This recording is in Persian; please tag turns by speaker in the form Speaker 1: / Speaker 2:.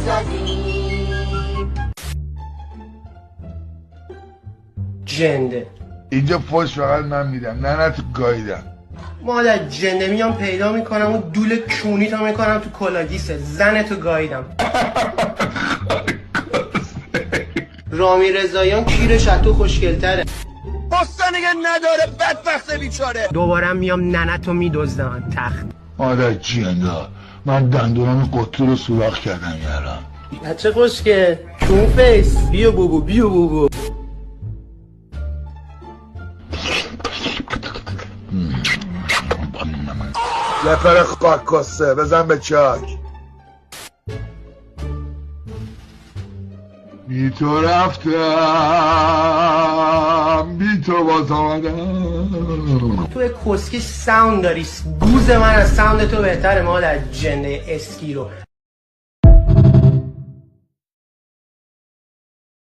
Speaker 1: میسازیم.
Speaker 2: جنده
Speaker 3: اینجا فوش فقط من میدم، نه تو گاییدم.
Speaker 2: مادر جنده میام پیدا میکنم و دول کونی تا میکنم تو کلاگیسه، زن تو گاییدم. رامی رضاییان کیرش از تو خوشگلتره.
Speaker 4: پستانگه نداره بدبخت بیچاره.
Speaker 2: دوباره میام ننتو میدزدم تخت.
Speaker 3: مادر جنده، من دندونام قطی رو سوراخ کردم یارم.
Speaker 2: بچه خوشگل کون فیس، بیا بوبو بیا بوبو.
Speaker 3: لفر خاک کسته بزن به چاک. بی تو رفتم، بی تو باز آمدم.
Speaker 2: تو کسکی ساوند داری، گوز من از ساوند تو بهتره مادر جنده اسکیرو.